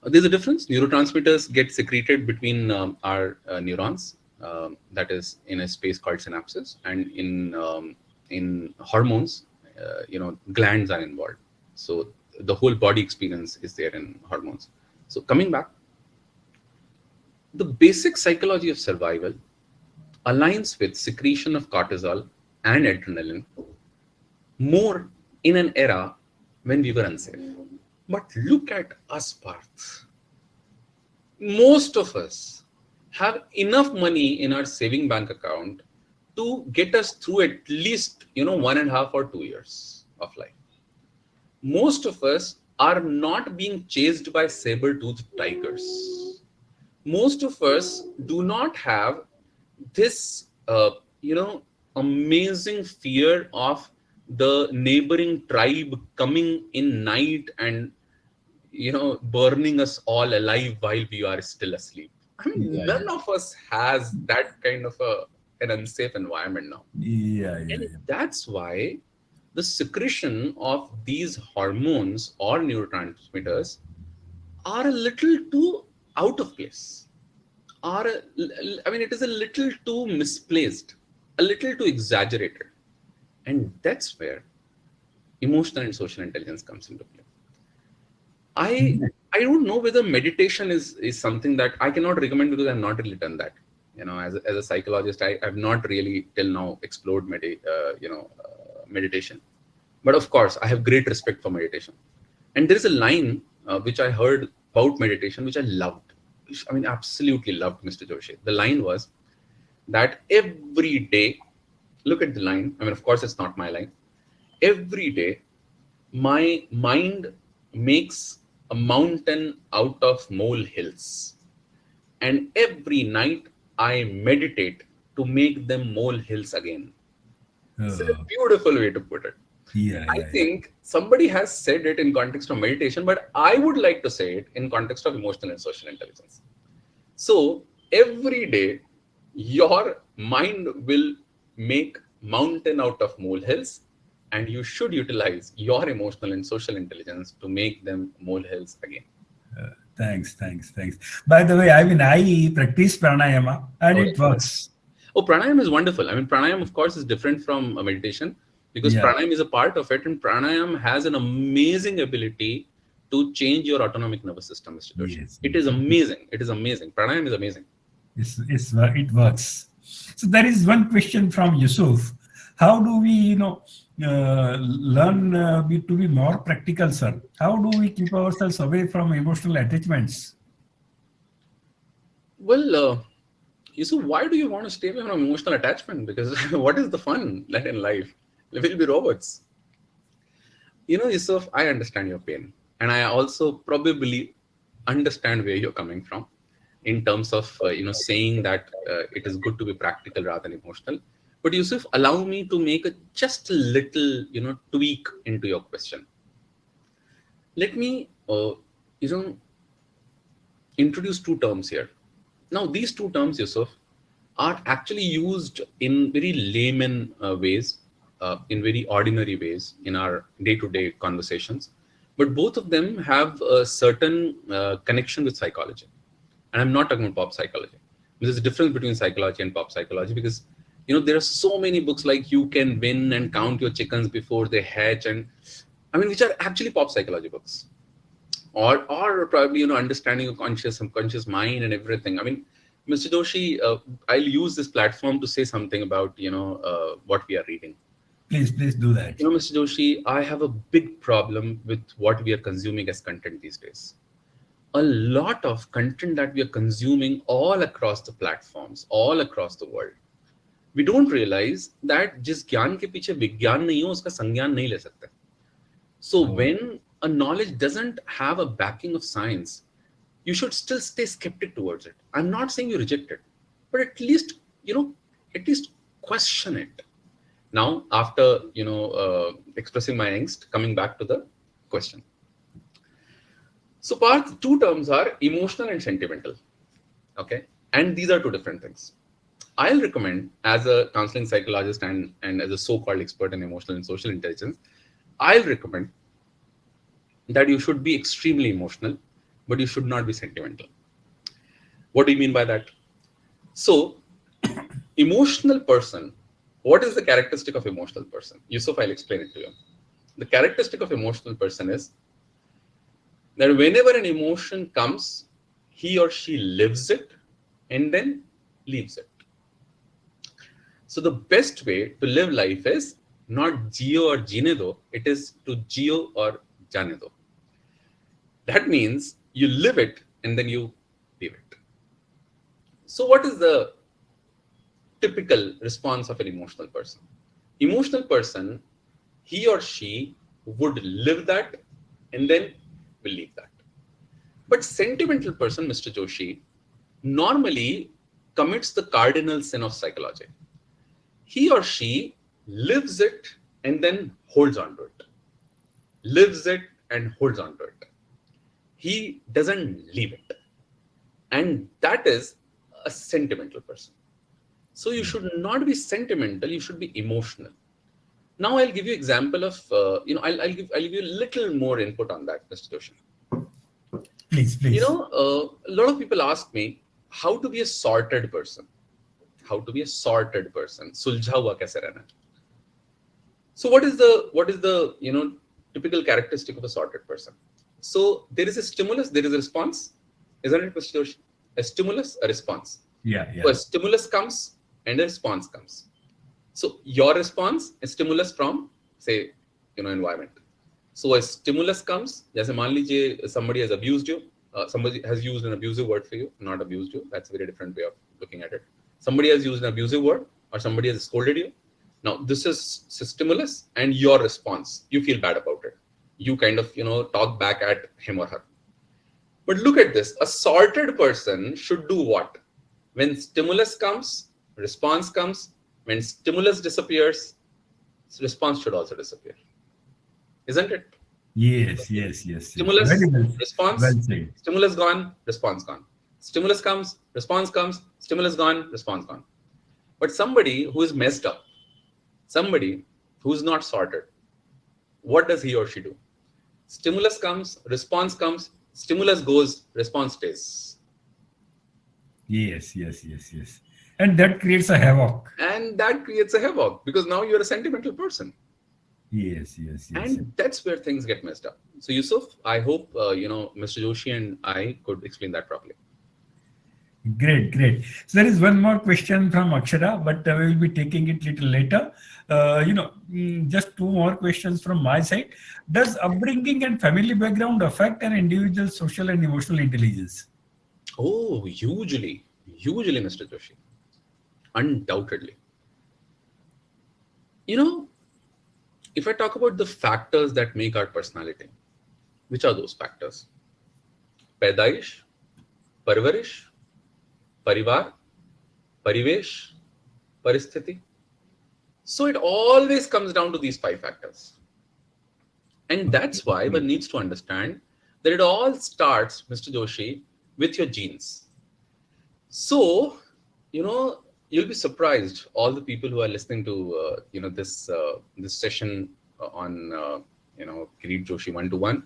There's a difference. Neurotransmitters get secreted between our neurons, that is in a space called synapses, and in hormones, glands are involved. So the whole body experience is there in hormones. So coming back, the basic psychology of survival aligns with secretion of cortisol and adrenaline more in an era when we were unsafe. But look at us, Parth. Most of us have enough money in our saving bank account to get us through at least 1.5 or 2 years of life. Most of us are not being chased by saber-toothed tigers. Most of us do not have this amazing fear of the neighboring tribe coming in night and burning us all alive while we are still asleep. I mean, Yeah, none of us has that kind of an unsafe environment now. And yeah. that's why the secretion of these hormones or neurotransmitters are a little too out of place. It is a little too misplaced, a little too exaggerated. And that's where emotional and social intelligence comes into play. I Yeah. I don't know whether meditation is something that I cannot recommend, because I've not really done that. As a psychologist, I've not really till now explored meditation. But of course, I have great respect for meditation. And there is a line which I heard about meditation, which I loved. I mean, absolutely loved, Mr. Joshi. The line was that every day, look at the line. I mean, of course, it's not my line. Every day, my mind makes a mountain out of molehills. And every night, I meditate to make them molehills again. It's a Oh, beautiful way to put it. I yeah. think somebody has said it in context of meditation, but I would like to say it in context of emotional and social intelligence. So every day, your mind will make mountain out of molehills, and you should utilize your emotional and social intelligence to make them molehills again. Thanks. By the way, I practice pranayama and Oh, it works. Oh, pranayam is wonderful. I mean, pranayam, of course, is different from meditation, because Yeah. pranayam is a part of it, and pranayam has an amazing ability to change your autonomic nervous system, Mr. Joshi. It is Yes. amazing. It is amazing. Pranayam is amazing. It works. So there is one question from Yusuf. How do we, learn to be more practical, sir? How do we keep ourselves away from emotional attachments? Well, Yusuf, why do you want to stay away from emotional attachment? Because what is the fun like in life? We'll be robots. Yusuf, I understand your pain. And I also probably understand where you're coming from in terms of, saying that it is good to be practical rather than emotional. But Yusuf, allow me to make just a little, tweak into your question. Let me, you know, introduce two terms here. Now, these two terms, Yusuf, are actually used in very layman ways, in very ordinary ways in our day-to-day conversations. But both of them have a certain connection with psychology. And I'm not talking about pop psychology. There's a difference between psychology and pop psychology because, there are so many books like You Can Win and Count Your Chickens Before They Hatch, and which are actually pop psychology books, or probably understanding of conscious subconscious mind and everything. Mr. Joshi, I'll use this platform to say something about what we are reading. Please do that. Mr. Joshi, I have a big problem with what we are consuming as content these days. A lot of content that we are consuming all across the platforms, all across the world. We don't realize that जिस ज्ञान के पीछे विज्ञान नहीं हो उसका संज्ञान नहीं ले सकते. So when a knowledge doesn't have a backing of science, you should still stay skeptic towards it. I'm not saying you reject it, but at least question it. Now, after expressing my angst, coming back to the question. So, Parth, two terms are emotional and sentimental. Okay, and these are two different things. I'll recommend, as a counseling psychologist and as a so-called expert in emotional and social intelligence, I'll recommend that you should be extremely emotional, but you should not be sentimental. What do you mean by that? So, emotional person, what is the characteristic of emotional person? Yusuf, I'll explain it to you. The characteristic of emotional person is that whenever an emotion comes, he or she lives it and then leaves it. So the best way to live life is not Gio or Jine do, it is to Gio or Jane do. That means you live it and then you leave it. So what is the typical response of an emotional person? Emotional person, he or she would live that and then will leave that. But sentimental person, Mr. Joshi, normally commits the cardinal sin of psychology. He or she lives it and then holds on to it. Lives it and holds on to it. He doesn't leave it. And that is a sentimental person. So you should not be sentimental, you should be emotional. Now I'll give you example of, I'll give you a little more input on that, Mr. Joshi. Please. A lot of people ask me how to be a sorted person. How to be a sorted person. Suljha hua kaise rehna. So what is the typical characteristic of a sorted person? So there is a stimulus, there is a response, isn't it, Mr. Joshi? A stimulus, a response. Yeah. So a stimulus comes and a response comes. So your response is stimulus from, say, environment. So a stimulus comes, jaise maan lijiye somebody has abused you, somebody has used an abusive word for you, not abused you. That's a very different way of looking at it. Somebody has used an abusive word or somebody has scolded you. Now, this is stimulus and your response. You feel bad about it. You kind of, talk back at him or her. But look at this. A sorted person should do what? When stimulus comes, response comes. When stimulus disappears, response should also disappear. Isn't it? Yes. Stimulus, Well, response, well said. stimulus gone, response gone. Stimulus comes, response comes, stimulus gone, response gone. But somebody who is messed up, somebody who's not sorted, what does he or she do? Stimulus comes, response comes, stimulus goes, response stays. Yes. And that creates a havoc. And that creates a havoc because now you're a sentimental person. Yes. And that's where things get messed up. So Yusuf, I hope, Mr. Joshi and I could explain that properly. Great. So there is one more question from Akshara, but we will be taking it little later. Just two more questions from my side. Does upbringing and family background affect an individual's social and emotional intelligence? Oh, hugely, Mr. Joshi. undoubtedly. You know, if I talk about the factors that make our personality, which are those factors? पैदाइश, परवरिश, परिवार, परिवेश, परिस्थिति. So it always comes down to these five factors. And that's why one needs to understand that it all starts, Mr. Joshi, with your genes. So, you'll be surprised, all the people who are listening to, this session on, Kirit Joshi 1-to-1.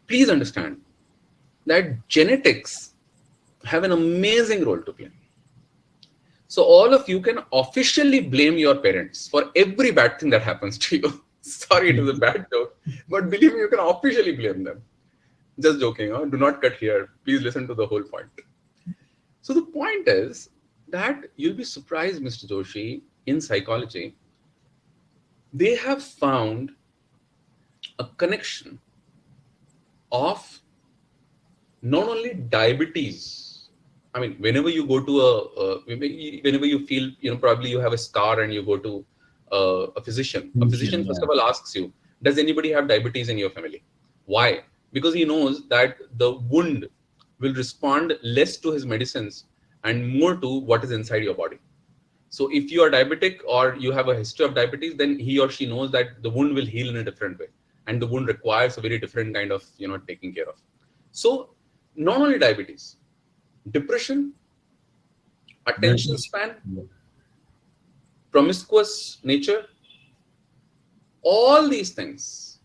Please understand that genetics have an amazing role to play. So all of you can officially blame your parents for every bad thing that happens to you. Sorry, it was a bad joke, but believe me, you can officially blame them. Just joking, huh? Do not cut here. Please listen to the whole point. So the point is that you'll be surprised, Mr. Joshi, in psychology, they have found a connection of not only diabetes. I mean, whenever you go to whenever you feel, probably you have a scar and you go to a physician. A physician, first of all, asks you, does anybody have diabetes in your family? Why? Because he knows that the wound will respond less to his medicines and more to what is inside your body. So if you are diabetic or you have a history of diabetes, then he or she knows that the wound will heal in a different way. And the wound requires a very different kind of, taking care of. So not only diabetes, depression, attention span, promiscuous nature, all these things.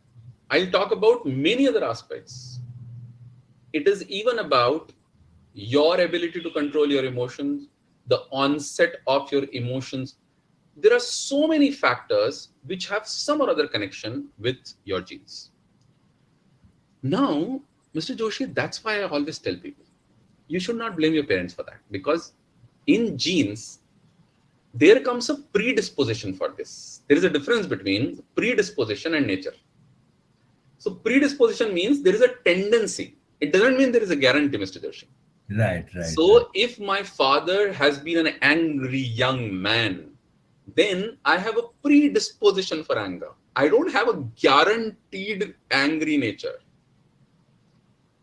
I'll talk about many other aspects. It is even about your ability to control your emotions, the onset of your emotions. There are so many factors which have some or other connection with your genes. Now, Mr. Joshi, that's why I always tell people, you should not blame your parents for that, because in genes, there comes a predisposition for this. There is a difference between predisposition and nature. So predisposition means there is a tendency. It doesn't mean there is a guarantee, Mr. Joshi. Right. So if my father has been an angry young man, then I have a predisposition for anger. I don't have a guaranteed angry nature.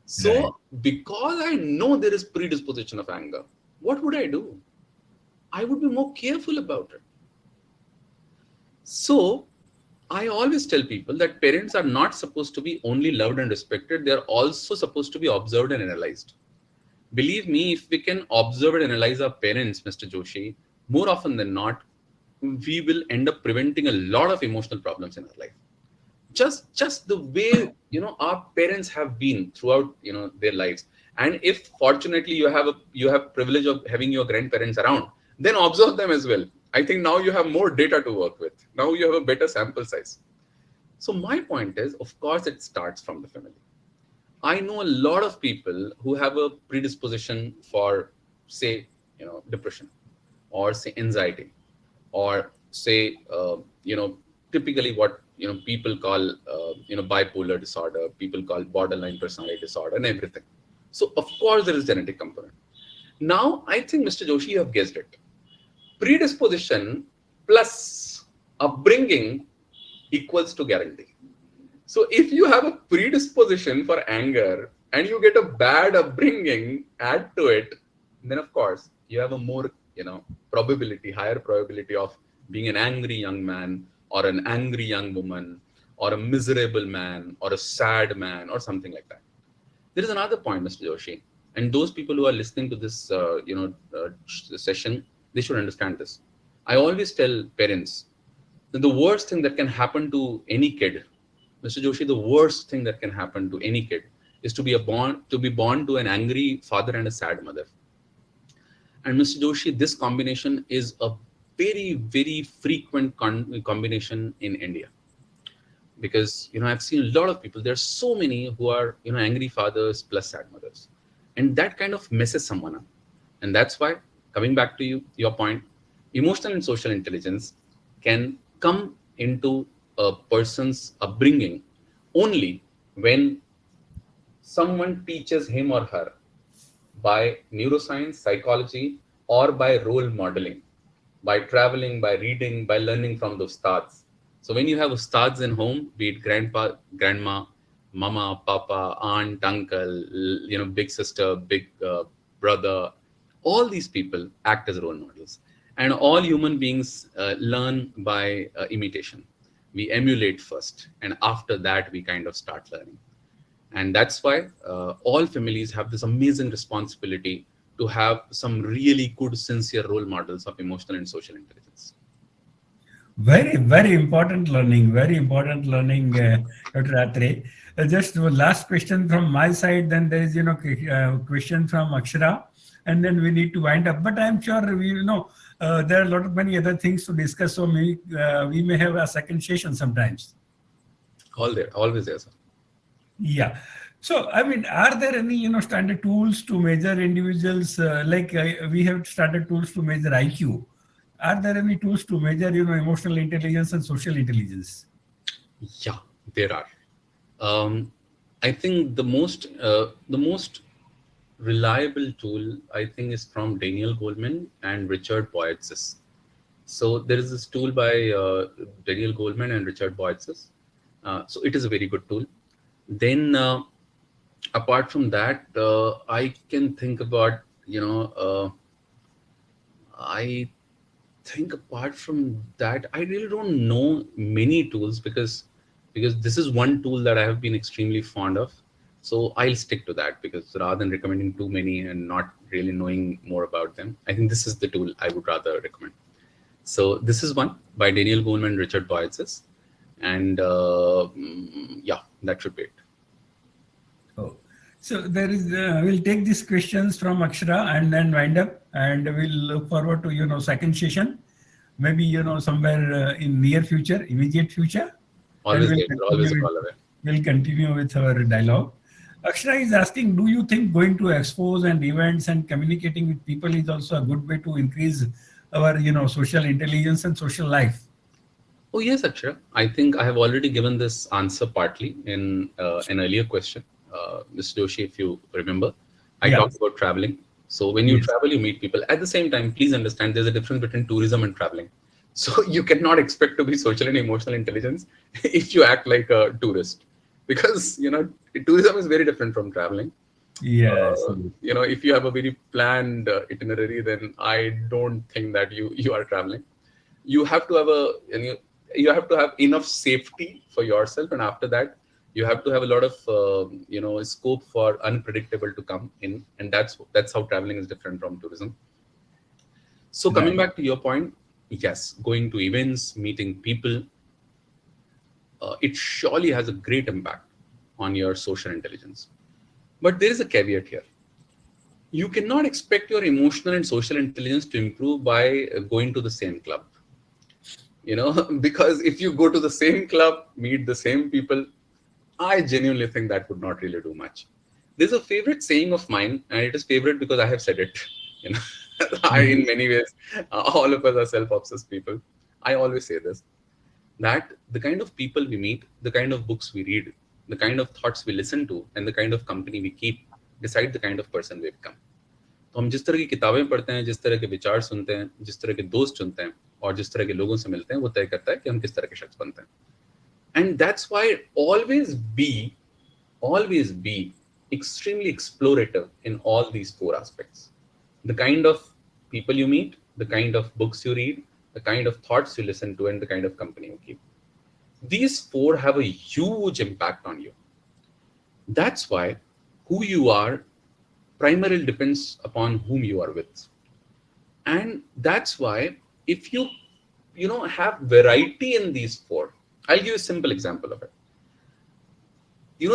So because I know there is predisposition of anger, what would I do? I would be more careful about it. So I always tell people that parents are not supposed to be only loved and respected. They are also supposed to be observed and analyzed. Believe me, if we can observe and analyze our parents, Mr. Joshi, more often than not, we will end up preventing a lot of emotional problems in our life. Just the way, our parents have been throughout, their lives. And if fortunately you have privilege of having your grandparents around, then observe them as well. I think now you have more data to work with. Now you have a better sample size. So my point is, of course, it starts from the family. I know a lot of people who have a predisposition for, say, depression, or say anxiety, or say, typically what, people call, bipolar disorder, people call borderline personality disorder and everything. So of course there is genetic component. Now, I think, Mr. Joshi, you have guessed it. Predisposition plus upbringing equals to guarantee. So if you have a predisposition for anger and you get a bad upbringing, add to it, then of course you have a more, higher probability of being an angry young man or an angry young woman or a miserable man or a sad man or something like that. There is another point, Mr. Joshi, and those people who are listening to this, session, they should understand this. I always tell parents that the worst thing that can happen to any kid, Mr. Joshi, the worst thing that can happen to any kid is to be born to an angry father and a sad mother. And Mr. Joshi, this combination is a very, very frequent combination in India. Because, I've seen a lot of people, there are so many who are, angry fathers plus sad mothers. And that kind of messes someone up. And that's why, coming back to your point, emotional and social intelligence can come into a person's upbringing only when someone teaches him or her by neuroscience, psychology, or by role modeling, by traveling, by reading, by learning from those ustads. So when you have ustads in home, be it grandpa, grandma, mama, papa, aunt, uncle, big sister, big brother, all these people act as role models. And all human beings learn by imitation. We emulate first, and after that, we kind of start learning. And that's why all families have this amazing responsibility to have some really good, sincere role models of emotional and social intelligence. Very, very important learning. Very important learning, Dr. Atre. Just one last question from my side. Then there is, question from Akshara, and then we need to wind up. But I'm sure there are a lot of many other things to discuss. So we may have a second session sometimes. All there, always there, sir. Yeah. So, I mean, are there any, standard tools to measure individuals? We have started tools to measure IQ. Are there any tools to measure, emotional intelligence and social intelligence? Yeah, there are. I think the most reliable tool, I think, is from Daniel Goleman and Richard Boyatzis. So there is this tool by Daniel Goleman and Richard Boyatzis. So it is a very good tool. Then apart from that, I can think about, I think apart from that, I really don't know many tools, because this is one tool that I have been extremely fond of. So I'll stick to that, because rather than recommending too many and not really knowing more about them, I think this is the tool I would rather recommend. So this is one by Daniel Goleman and Richard Boyatzis. And yeah, that should be it. Oh. So there is, we'll take these questions from Akshara and then wind up, and we'll look forward to, second session, maybe, somewhere in near future, immediate future. Always And there, always a call away. we'll continue with our dialogue. Akshara is asking, do you think going to expos and events and communicating with people is also a good way to increase our, social intelligence and social life? Oh yes, Akshara. I think I have already given this answer partly in an earlier question. Mr. Joshi, if you remember, I talked about traveling. So when you travel, you meet people. At the same time, please understand there's a difference between tourism and traveling. So you cannot expect to be social and emotional intelligence if you act like a tourist, because tourism is very different from traveling. Yes. If you have a very planned itinerary, then I don't think that you are traveling. You have to have you have to have enough safety for yourself, and after that you have to have a lot of scope for unpredictable to come in, and that's how traveling is different from tourism. So coming back to your point, yes, going to events, meeting people, it surely has a great impact on your social intelligence. But there is a caveat here. You cannot expect your emotional and social intelligence to improve by going to the same club. Because if you go to the same club, meet the same people, I genuinely think that would not really do much. There's a favorite saying of mine, and it is favorite because I have said it. In many ways, all of us are self-obsessed people. I always say this, that the kind of people we meet, the kind of books we read, the kind of thoughts we listen to, and the kind of company we keep decide the kind of person we become. तो हम जिस तरह की किताबें पढ़ते हैं, जिस तरह के विचार सुनते हैं, जिस तरह के दोस्त चुनते हैं, और जिस तरह के लोगों से मिलते हैं, वो तय करता है कि हम किस तरह के शख्स बनते हैं. And that's why always be extremely explorative in all these four aspects. The kind of people you meet, the kind of books you read, the kind of thoughts you listen to, and the kind of company you keep. These four have a huge impact on you. That's why who you are primarily depends upon whom you are with. And that's why if you have variety in these four, I'll give you a simple example of it.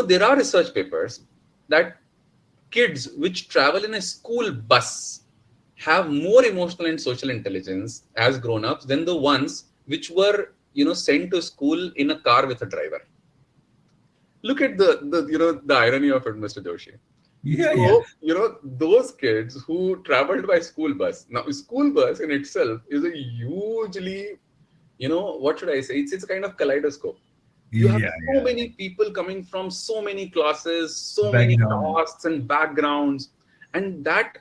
There are research papers that kids which travel in a school bus have more emotional and social intelligence as grown-ups than the ones which were sent to school in a car with a driver. Look at the irony of it, Mr. Joshi. Those kids who traveled by school bus. Now, school bus in itself is a hugely, what should I say? It's a kind of kaleidoscope. You have so many people coming from so many classes, so many castes and backgrounds, and that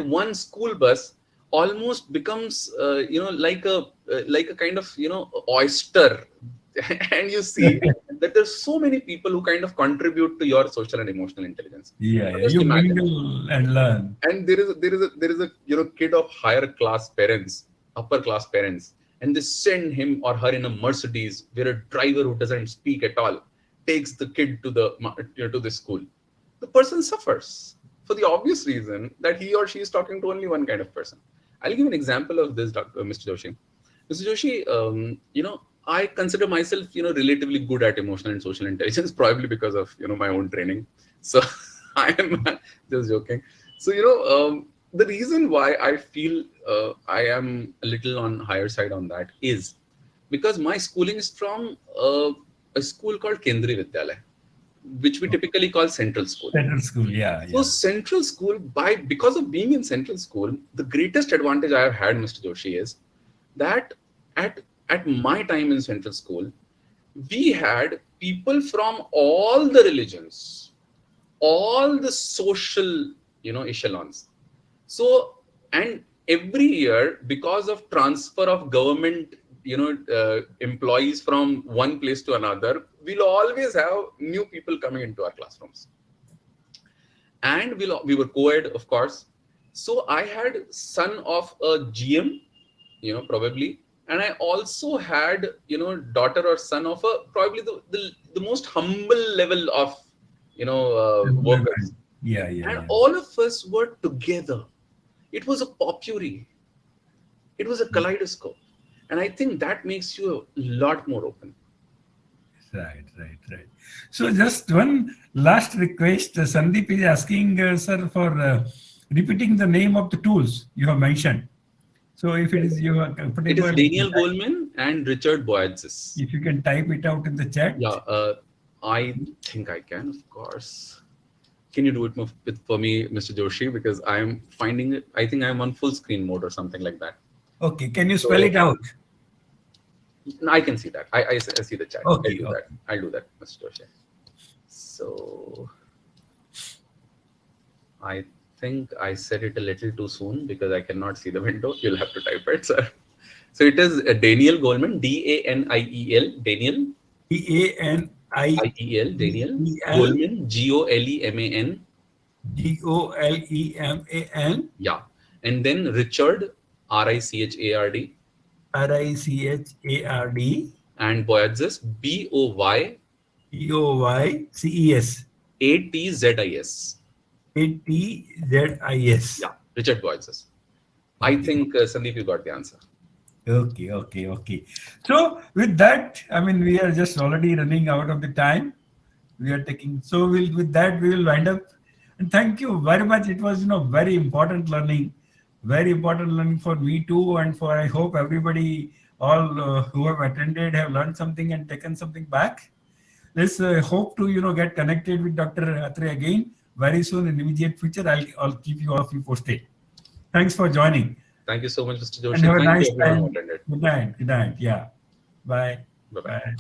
one school bus almost becomes like a kind of oyster. And you see that there's so many people who kind of contribute to your social and emotional intelligence. Yeah, Now yeah. just You imagine, mingle and learn. and there is a kid of higher class parents, upper class parents, and they send him or her in a Mercedes where a driver who doesn't speak at all takes the kid to the school. The person suffers for the obvious reason that he or she is talking to only one kind of person. I'll give an example of this, Mr. Joshi. Mr. Joshi, I consider myself, relatively good at emotional and social intelligence, probably because of, my own training. So I am just joking. So, the reason why I feel I am a little on higher side on that is because my schooling is from a school called Kendriya Vidyalaya, which we typically call central school. Central school, yeah, So yeah. central school, because of being in central school, the greatest advantage I have had, Mr. Joshi, is that at at my time in central school, we had people from all the religions, all the social, echelons. So, and every year, because of transfer of government, employees from one place to another, we'll always have new people coming into our classrooms. And we were co-ed, of course. So I had son of a GM, probably, and I also had, daughter or son of a probably the most humble level of, workers. Yeah, yeah, And yeah. all of us were together. It was a potpourri. It was a kaleidoscope. And I think that makes you a lot more open. Right, right, right. So just one last request. Sandeep is asking, sir, for repeating the name of the tools you have mentioned. So if it is you are It is comfortable, Daniel Goleman and Richard Boyatzis. if you can type it out in the Yeah, chat. I think I can, of course. Can you do it for me, Mr. Joshi? Because I'm finding it, I think I'm on full screen mode or something like that. Okay, can you spell So it out? I can see that. I see the chat. I'll Okay, do that. okay. I'll do that, Mr. Joshi. So I think I said it a little too soon because I cannot see the window. You'll have to type it, sir. So it is Daniel Goleman, Daniel, Daniel, Daniel Daniel, Goleman, Goleman. Goleman Yeah. And then Richard, Richard, Richard and Boyatzis, Boyces. Boyces Atzis. Yeah, Richard Boyatzis. I Okay. think, Sandeep, you got the answer. Okay, okay, okay. So with that, I mean, we are just already running out of the time. We are taking, so with that we will wind up. And thank you very much. It was, very important learning for me too, and for I hope everybody, all who have attended, have learned something and taken something back. Let's hope to get connected with Dr. Atre again very soon in immediate future. I'll keep you all of you posted. Thanks for joining. Thank you so much, Mr. And Joshi. have a Thank you, nice everyone who time. attended. Good night. Good night. Yeah. Bye. Bye bye. Bye.